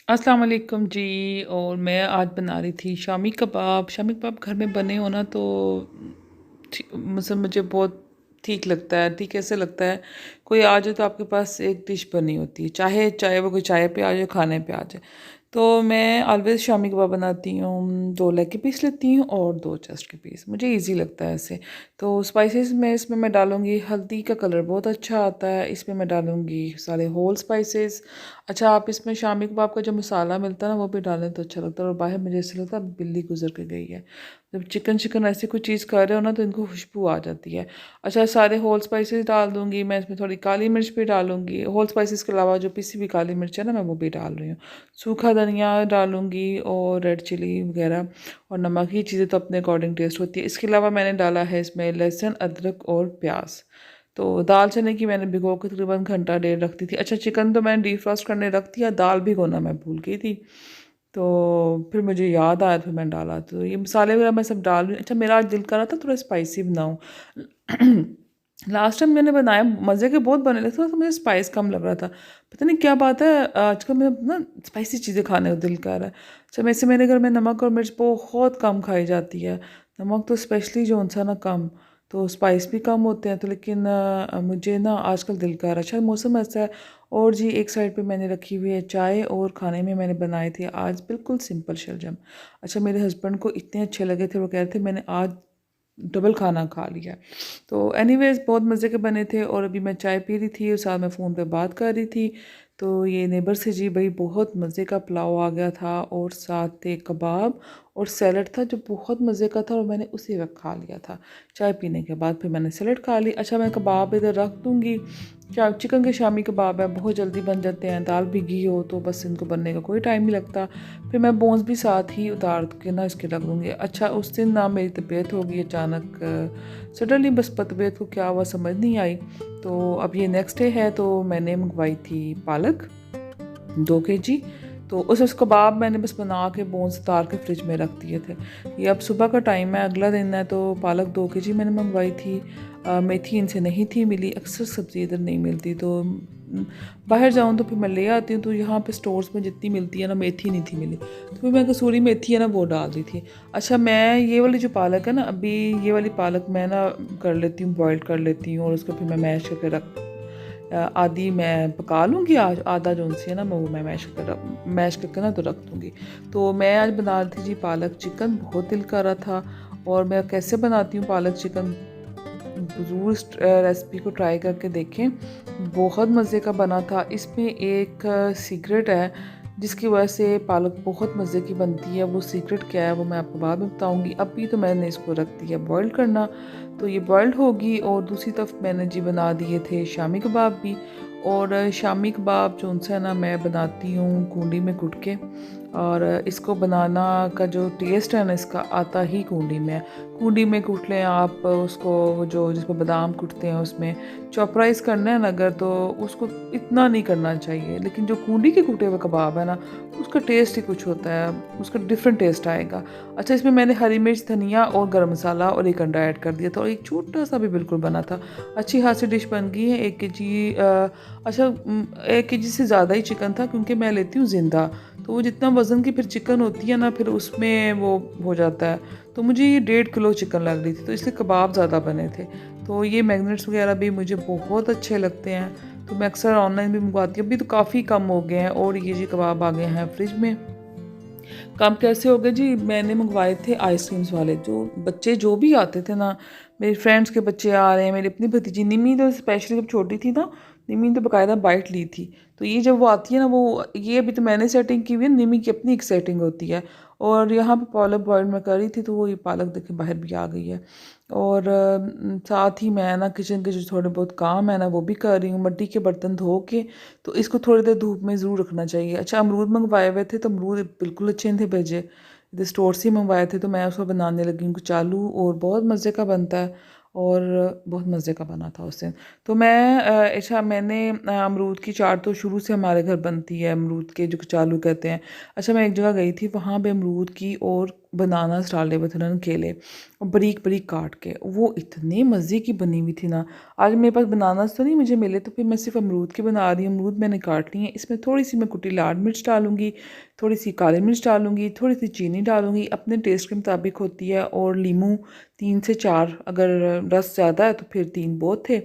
अस्सलाम वालेकुम जी। और मैं आज बना रही थी शामी कबाब। शामी कबाब घर में बने हो ना तो मतलब मुझे बहुत ठीक लगता है। ठीक ऐसे लगता है कोई आ जाए तो आपके पास एक डिश बनी होती है, चाहे चाहे वो कोई चाय पे आ जाए खाने पे आ जाए। तो मैं ऑलवेज़ शामी कबाब बनाती हूँ, 2 लेग के पीस लेती हूँ और 2 चेस्ट के पीस, मुझे ईज़ी लगता है ऐसे। तो स्पाइसेस में इसमें मैं डालूँगी, हल्दी का कलर बहुत अच्छा आता है, इसमें मैं डालूँगी सारे होल स्पाइसेस। अच्छा, आप इसमें शामी कबाब का जो मसाला मिलता है ना वो भी डालें तो अच्छा लगता है। और बाहर मुझे ऐसा लगता है बिल्ली गुजर के गई है। जब चिकन चिकन ऐसी कोई चीज़ कर रहे हो ना तो इनको खुशबू आ जाती है। अच्छा, सारे होल स्पाइसेस डाल दूँगी मैं, इसमें थोड़ी काली मिर्च भी डालूँगी। होल स्पाइसेस के अलावा जो पिसी हुई काली मिर्च है ना मैं वो भी डाल रही हूँ। सूखा धनिया डालूँगी और रेड चिली वगैरह और नमक। ही चीज़ें तो अपने अकॉर्डिंग टेस्ट होती है। इसके अलावा मैंने डाला है इसमें लहसुन, अदरक और प्याज। तो दाल चने की मैंने भिगो के तकरीबन घंटा डेढ़ रख दी थी। अच्छा, चिकन तो मैंने डीफ्रॉस्ट करने रख दिया, दाल भिगोना मैं भूल गई थी। तो फिर मुझे याद आया, फिर मैंने डाला। तो ये मसाले वगैरह मैं सब डाल रही हूँ। अच्छा, मेरा आज दिल कर रहा था थोड़ा स्पाइसी बनाऊँ। लास्ट टाइम मैंने बनाया मज़े के बहुत बने, लेकिन थोड़ा सा मुझे स्पाइस कम लग रहा था। पता नहीं क्या बात है, आजकल मैं ना स्पाइसी चीज़ें खाने को दिल कर रहा है। अच्छा, वैसे मेरे घर में नमक और मिर्च बहुत कम खाई जाती है। नमक तो स्पेशली जो सा ना कम, तो स्पाइस भी कम होते हैं। तो लेकिन मुझे ना आजकल दिल कर रहा है, शायद मौसम ऐसा है। और जी, एक साइड पे मैंने रखी हुई है चाय और खाने में मैंने बनाए थे आज बिल्कुल सिंपल शलजम। अच्छा, मेरे हस्बैंड को इतने अच्छे लगे थे, वो कह रहे थे मैंने आज डबल खाना खा लिया। तो एनीवेज़ बहुत मज़े के बने थे। और अभी मैं चाय पी रही थी और साथ में फ़ोन पे बात कर रही थी। तो ये नेबर से जी भाई बहुत मज़े का पुलाव आ गया था और साथ थे कबाब और सैलड था जो बहुत मज़े का था और मैंने उसी वक्त खा लिया था। चाय पीने के बाद फिर मैंने सैलड खा ली। अच्छा, मैं कबाब इधर रख दूँगी। चिकन के शामी कबाब है, बहुत जल्दी बन जाते हैं। दाल भीगी हो तो बस इनको बनने का कोई टाइम नहीं लगता। फिर मैं बोन्स भी साथ ही उतार के ना इसके रख दूँगी। अच्छा, उस दिन ना मेरी तबीयत हो गई अचानक सडनली, बस तबीयत को क्या हुआ समझ नहीं आई। तो अब ये नेक्स्ट डे है तो मैंने मंगवाई थी पालक 2 kg। तो उस कबाब मैंने बस बना के बोन्स उतार के फ्रिज में रख दिए थे। ये अब सुबह का टाइम है, अगला दिन है, तो पालक 2 kg मैंने मंगवाई थी। मेथी इनसे नहीं थी मिली, अक्सर सब्ज़ी इधर नहीं मिलती। तो बाहर जाऊँ तो फिर मैं ले आती हूँ। तो यहाँ पे स्टोर्स में जितनी मिलती है ना, मेथी नहीं थी मिली, तो फिर मैं कसूरी मेथी है ना वो डाल दी थी। अच्छा, मैं ये वाली जो पालक है ना, अभी ये वाली पालक मैं ना कर लेती हूँ, बॉयल कर लेती हूँ और उसको फिर मैं मैश करके आधी मैं पका लूँगी, आज आधा जो सी है ना मैं वो मैं मैश करके ना तो रख दूँगी। तो मैं आज बना रही थी जी पालक चिकन, बहुत दिल कर रहा था। और मैं कैसे बनाती हूँ पालक चिकन, ज़रूर इस रेसिपी को ट्राई करके देखें, बहुत मज़े का बना था। इसमें एक सीक्रेट है जिसकी वजह से पालक बहुत मज़े की बनती है। वो सीक्रेट क्या है वो मैं आपको बाद में बताऊंगी। अभी तो मैंने इसको रख दिया बॉईल करना, तो ये बॉइल्ड होगी। और दूसरी तरफ मैंने जी बना दिए थे शामी कबाब भी। और शामी कबाब जो उनसे है ना मैं बनाती हूँ कूंडी में कुट के। और इसको बनाना का जो टेस्ट है ना इसका आता ही कूंडी में है। कूंडी में कूट लें आप उसको, वो जो जिसमें बादाम कुटते हैं उसमें चॉपराइज करना है ना अगर, तो उसको इतना नहीं करना चाहिए। लेकिन जो कूंडी के कूटे हुए कबाब है ना उसका टेस्ट ही कुछ होता है, उसका डिफरेंट टेस्ट आएगा। अच्छा, इसमें मैंने हरी मिर्च, धनिया और गरम मसाला और एक अंडा ऐड कर दिया था और एक छोटा सा भी बिल्कुल बना था। अच्छी खासी डिश बन गई है। 1 kg, अच्छा 1 kg से ज़्यादा ही चिकन था क्योंकि मैं लेती हूँ ज़िंदा। तो वो जितना वज़न की फिर चिकन होती है ना फिर उसमें वो हो जाता है। तो मुझे ये 1.5 किलो चिकन लग रही थी तो इसलिए कबाब ज़्यादा बने थे। तो ये मैगनेट्स वगैरह भी मुझे बहुत अच्छे लगते हैं, तो मैं अक्सर ऑनलाइन भी मंगवाती हूँ। अभी तो काफ़ी कम हो गए हैं और ये जी कबाब आ गए हैं फ्रिज में। काम कैसे हो गए जी, मैंने मंगवाए थे आइसक्रीम्स वाले। जो बच्चे जो भी आते थे ना, मेरे फ्रेंड्स के बच्चे आ रहे हैं, मेरी अपनी भतीजी निमी तो स्पेशली जब छोटी थी ना, निमी तो बाकायदा बाइट ली थी। तो ये जब वो आती है ना, वो ये अभी तो मैंने सेटिंग की हुई है, निमी की अपनी एक सेटिंग होती है। और यहाँ पे पालक बॉयल में कर रही थी तो वो ये पालक देखे बाहर भी आ गई है। और साथ ही मैं ना किचन के जो थोड़े बहुत काम है ना वो भी कर रही हूँ, मिट्टी के बर्तन धो के। तो इसको थोड़ी देर धूप में ज़रूर रखना चाहिए। अच्छा, अमरूद मंगवाए हुए थे तो अमरूद बिल्कुल अच्छे नहीं थे भेजे, इधर स्टोर से ही मंगवाए थे। तो मैं उसको बनाने लगी हूँ चालू और बहुत मज़े का बनता है और बहुत मज़े का बना था उस दिन। तो मैं अच्छा, मैंने अमरूद की चाट तो शुरू से हमारे घर बनती है, अमरूद के जो चालू कहते हैं। अच्छा, मैं एक जगह गई थी, वहाँ पे अमरूद की और बनानास डाले हुए थे उन्होंने, केले, और बारीक बारीक काट के, वो इतने मज़े की बनी हुई थी ना। आज मेरे पास बनानास तो नहीं मुझे मिले, तो फिर मैं सिर्फ अमरूद की बना रही हूँ। अमरूद मैंने काट लिए हैं, इसमें थोड़ी सी मैं कुटी लाल मिर्च डालूंगी, थोड़ी सी काली मिर्च डालूंगी, थोड़ी सी चीनी डालूंगी, अपने टेस्ट के मुताबिक होती है, और लीमू 3 से 4, अगर रस ज़्यादा है तो फिर 3 बहुत थे।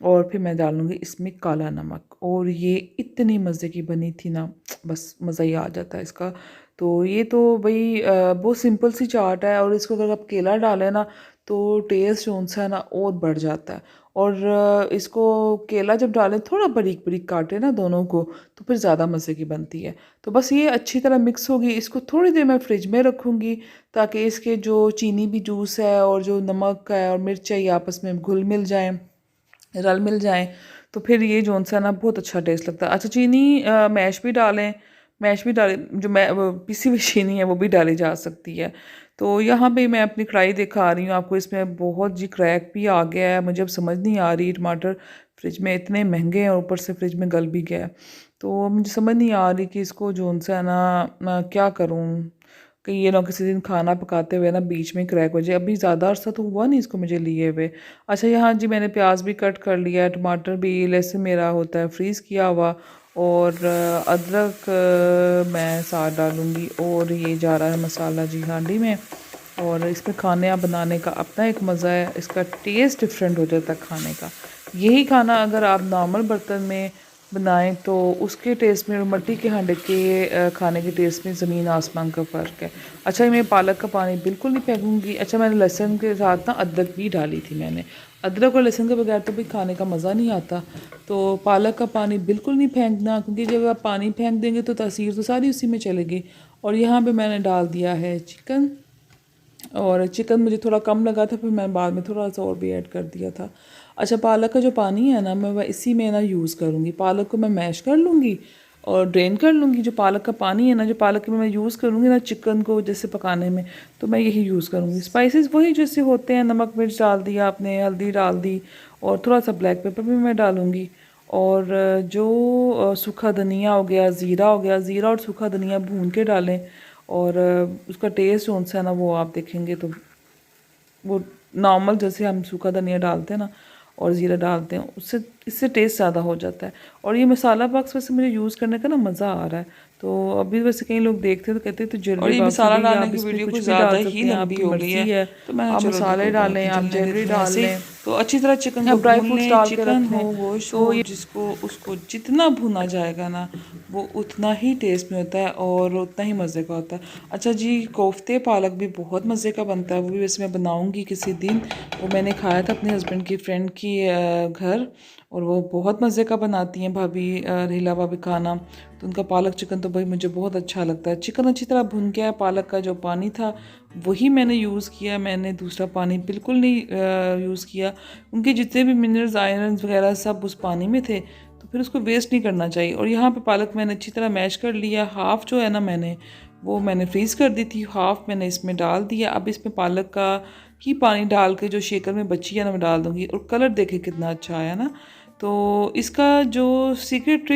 और फिर मैं डालूंगी इसमें काला नमक, और ये इतनी मज़े की बनी थी ना, बस मज़ा ही आ जाता है इसका। तो ये तो भाई बहुत सिंपल सी चाट है, और इसको अगर आप केला डालें ना तो टेस्ट जो सा है ना और बढ़ जाता है। और इसको केला जब डालें थोड़ा बारीक बारीक काटे ना दोनों को, तो फिर ज़्यादा मज़े की बनती है। तो बस ये अच्छी तरह मिक्स होगी, इसको थोड़ी देर मैं फ्रिज में रखूँगी, ताकि इसके जो चीनी भी जूस है और जो नमक है और मिर्च है ये आपस में घुल मिल जाएँ, रल मिल जाएँ। तो फिर ये जोन सा ना बहुत अच्छा टेस्ट लगता है। अच्छा, चीनी मैश भी डालें, मैश भी डालें, जो वो पिसी हुई चीनी है वो भी डाली जा सकती है। तो यहाँ पे मैं अपनी कढ़ाई दिखा रही हूँ आपको, इसमें बहुत जी क्रैक भी आ गया है, मुझे अब समझ नहीं आ रही, टमाटर फ्रिज में इतने महंगे हैं, ऊपर से फ्रिज में गल भी गया है। तो मुझे समझ नहीं आ रही कि इसको जोन सा है ना मैं क्या करूँ, कि ये ना किसी दिन खाना पकाते हुए ना बीच में क्रैक हो जाए। अभी ज़्यादा अरसा तो हुआ नहीं इसको मुझे लिए हुए। अच्छा, यहाँ जी मैंने प्याज भी कट कर लिया है, टमाटर भी, लहसुन मेरा होता है फ्रीज़ किया हुआ, और अदरक मैं साथ डालूँगी, और ये जा रहा है मसाला जी हांडी में। और इसमें खाने बनाने का अपना एक मज़ा है, इसका टेस्ट डिफरेंट हो जाता है खाने का। यही खाना अगर आप नॉर्मल बर्तन में बनाएं तो उसके टेस्ट में और मिट्टी के हांडे के खाने के टेस्ट में ज़मीन आसमान का फ़र्क है। अच्छा, मैं पालक का पानी बिल्कुल नहीं फेंकूँगी। अच्छा, मैंने लहसुन के साथ ना अदरक भी डाली थी मैंने। अदरक और लहसुन के बगैर तो भी खाने का मज़ा नहीं आता। तो पालक का पानी बिल्कुल नहीं फेंकना, क्योंकि जब आप पानी फेंक देंगे तो तासीर तो सारी उसी में चलेगी। और यहाँ पे मैंने डाल दिया है चिकन, और चिकन मुझे थोड़ा कम लगा था, फिर मैंने बाद में थोड़ा सा और भी ऐड कर दिया था। अच्छा, पालक का जो पानी है ना मैं वह इसी में ना यूज़ करूँगी। पालक को मैं मैश कर लूँगी और ड्रेन कर लूँगी। जो पालक का पानी है ना, जो पालक में मैं यूज़ करूँगी ना चिकन को जैसे पकाने में, तो मैं यही यूज़ करूँगी। स्पाइसेस वही जैसे होते हैं, नमक मिर्च डाल दिया आपने, हल्दी डाल दी, और थोड़ा सा ब्लैक पेपर भी मैं डालूँगी। और जो सूखा धनिया हो गया, ज़ीरा हो गया, ज़ीरा और सूखा धनिया भून के डालें, और उसका टेस्ट कौन सा है ना वो आप देखेंगे तो वो नॉर्मल जैसे हम सूखा धनिया डालते हैं ना और ज़ीरा डालते हैं, उससे इससे टेस्ट ज़्यादा हो जाता है। और ये मसाला बॉक्स वैसे मुझे यूज़ करने का ना मज़ा आ रहा है। तो अभी वैसे कई लोग देखते हैं तो कहते हैं तो और ज्वेलरी ये बॉक्स मसाला भी डालने आप की इसमें वीडियो कुछ कुछ भी ज़्यादा डाल ही सकते हैं, लंबी आपकी हो गई मर्ज़ी है। तो मैंने आप चलो जी मसाले कोई बात डालें, नहीं, आप चलने ज्वेलरी देते हैं डाल ऐसे ही। लें, तो अच्छी तरह चिकन आप को ड्राई भून फ्रूट्स लें, डाल के चिकन रख हो लें। गोश्त तो हो, ये जिसको उसको जितना भुना जाएगा ना वो उतना ही टेस्ट में होता है और उतना ही मज़े का होता है। अच्छा जी, कोफ्ते पालक भी बहुत मज़े का बनता है, वो भी वैसे मैं बनाऊँगी किसी दिन। वो मैंने खाया था अपने हस्बैंड की फ्रेंड की घर, और वो बहुत मज़े का बनाती हैं भाभी, रीला भाभी खाना। तो उनका पालक चिकन तो भाई मुझे बहुत अच्छा लगता है। चिकन अच्छी तरह भुन गया, पालक का जो पानी था वही मैंने यूज़ किया, मैंने दूसरा पानी बिल्कुल नहीं यूज़ किया। उनके जितने भी मिनरल्स आयरन वगैरह सब उस पानी में थे, तो फिर उसको वेस्ट नहीं करना चाहिए। और यहाँ पे पालक मैंने अच्छी तरह मैश कर लिया। हाफ़ जो है ना मैंने फ्रीज़ कर दी थी, हाफ़ मैंने इसमें डाल दिया। अब इसमें पालक का ही पानी डाल के जो शेकर में बची है ना मैं डाल दूँगी, और कलर देखे कितना अच्छा आया ना। तो इसका जो सीक्रेट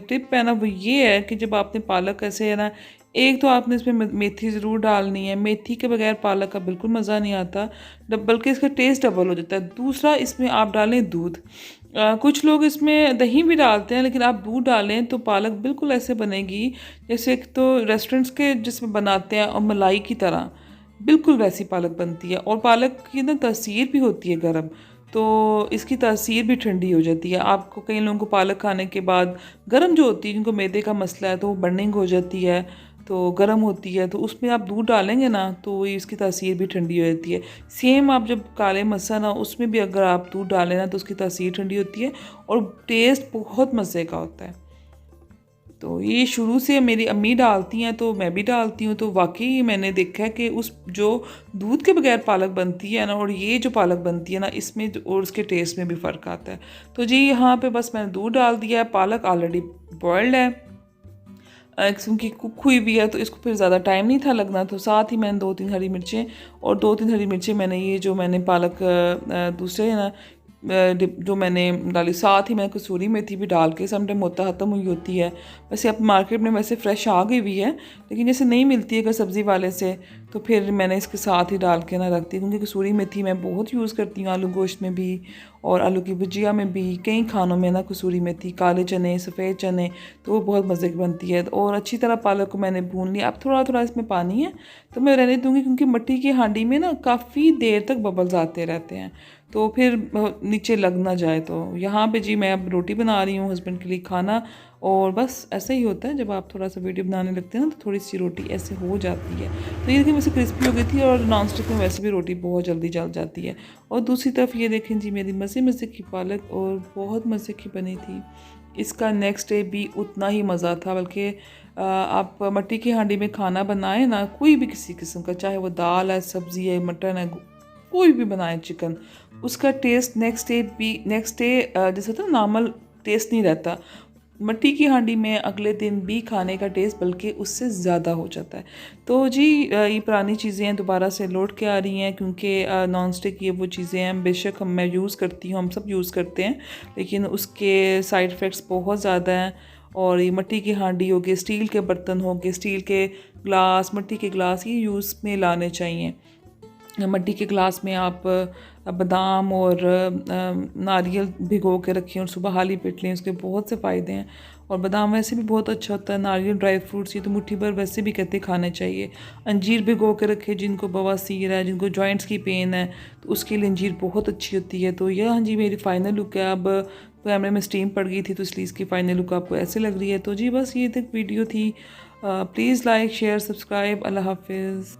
टिप है ना वो ये है कि जब आपने पालक ऐसे है ना, एक तो आपने इसमें मेथी ज़रूर डालनी है, मेथी के बगैर पालक का बिल्कुल मज़ा नहीं आता, बल्कि इसका टेस्ट डबल हो जाता है। दूसरा, इसमें आप डालें दूध। कुछ लोग इसमें दही भी डालते हैं, लेकिन आप दूध डालें तो पालक बिल्कुल ऐसे बनेगी जैसे एक तो रेस्टोरेंट्स के जिसमें बनाते हैं और मलाई की तरह, बिल्कुल वैसी पालक बनती है। और पालक की ना तासीर भी होती है गर्म, तो इसकी तासीर भी ठंडी हो जाती है। आपको कई लोगों को पालक खाने के बाद गर्म जो होती है, जिनको मैदे का मसला है तो वो बर्निंग हो जाती है, तो गर्म होती है, तो उसमें आप दूध डालेंगे ना तो इसकी तासीर भी ठंडी हो जाती है। सेम आप जब काले मसा ना उसमें भी अगर आप दूध डालें ना तो उसकी तासीर ठंडी होती है और टेस्ट बहुत मज़े का होता है। तो ये शुरू से मेरी अम्मी डालती हैं तो मैं भी डालती हूँ, तो वाकई मैंने देखा है कि उस जो दूध के बगैर पालक बनती है ना और ये जो पालक बनती है ना, इसमें और उसके टेस्ट में भी फ़र्क आता है। तो जी यहाँ पे बस मैंने दूध डाल दिया है, पालक ऑलरेडी बॉयल्ड है, क्योंकि कुक हुई भी है तो इसको फिर ज़्यादा टाइम नहीं था लगना। तो साथ ही मैंने 2-3 हरी मिर्चें, और 2-3 हरी मिर्चें मैंने ये जो मैंने पालक दूसरे ना जो मैंने डाली, साथ ही मैंने कसूरी मेथी भी डाल के, समटाइम होता ख़त्म हुई होती है, वैसे अब मार्केट में वैसे फ़्रेश आ गई हुई है, लेकिन जैसे नहीं मिलती है अगर सब्ज़ी वाले से, तो फिर मैंने इसके साथ ही डाल के ना रख दी, क्योंकि कसूरी मेथी मैं बहुत यूज़ करती हूँ आलू गोश्त में भी और आलू की भुजिया में भी, कई खानों में ना कसूरी मेथी, काले चने, सफ़ेद चने, तो वो बहुत मज़े की बनती है। और अच्छी तरह पालक को मैंने भून लिया। अब थोड़ा थोड़ा इसमें पानी है तो मैं रहने दूँगी, क्योंकि मिट्टी की हांडी में ना काफ़ी देर तक बबल्स आते रहते हैं, तो फिर नीचे लग ना जाए। तो यहाँ पे जी मैं अब रोटी बना रही हूँ हस्बैंड के लिए खाना, और बस ऐसा ही होता है जब आप थोड़ा सा वीडियो बनाने लगते हैं ना, तो थोड़ी सी रोटी ऐसे हो जाती है। तो ये देखिए वैसे क्रिस्पी हो गई थी, और नॉन स्टिक में वैसे भी रोटी बहुत जल्दी जल जाती है। और दूसरी तरफ ये देखें जी मेरी मज़े मज़े की पालक, और बहुत मज़े की बनी थी। इसका नेक्स्ट डे भी उतना ही मज़ा था, बल्कि आप मिट्टी की हांडी में खाना बनाएं ना, कोई भी किसी किस्म का, चाहे वो दाल है, सब्ज़ी है, मटन है, कोई भी बनाएं, चिकन, उसका टेस्ट नेक्स्ट डे जैसे होता है नॉर्मल टेस्ट नहीं रहता। मिट्टी की हांडी में अगले दिन भी खाने का टेस्ट बल्कि उससे ज़्यादा हो जाता है। तो जी ये पुरानी चीज़ें हैं दोबारा से लौट के आ रही हैं, क्योंकि नॉन स्टिक ये वो चीज़ें हैं, बेशक मैं यूज़ करती हूँ, हम सब यूज़ करते हैं, लेकिन उसके साइड इफ़ेक्ट्स बहुत ज़्यादा हैं। और ये मिट्टी की हांडी हो गई, स्टील के बर्तन हो गए, स्टील के ग्लास, मिट्टी के ग्लास, ये यूज़ में लाने चाहिए। मिट्टी के ग्लास में आप बादाम और नारियल भिगो के रखें और सुबह हाली पेट लें, उसके बहुत से फ़ायदे हैं। और बादाम वैसे भी बहुत अच्छा होता है, नारियल, ड्राई फ्रूट्स, ये तो मुट्ठी भर वैसे भी कहते खाने चाहिए। अंजीर भिगो के रखें, जिनको बवासीर है, जिनको जॉइंट्स की पेन है, तो उसके लिए अंजीर बहुत अच्छी होती है। तो यह हाँ जी मेरी फ़ाइनल लुक है। अब कैमरे में स्टीम पड़ गई थी, तो इसलिए इसकी फ़ाइनल लुक आपको ऐसे लग रही है। तो जी बस ये तक वीडियो थी। Please like, share, subscribe. अल्लाह हाफिज़।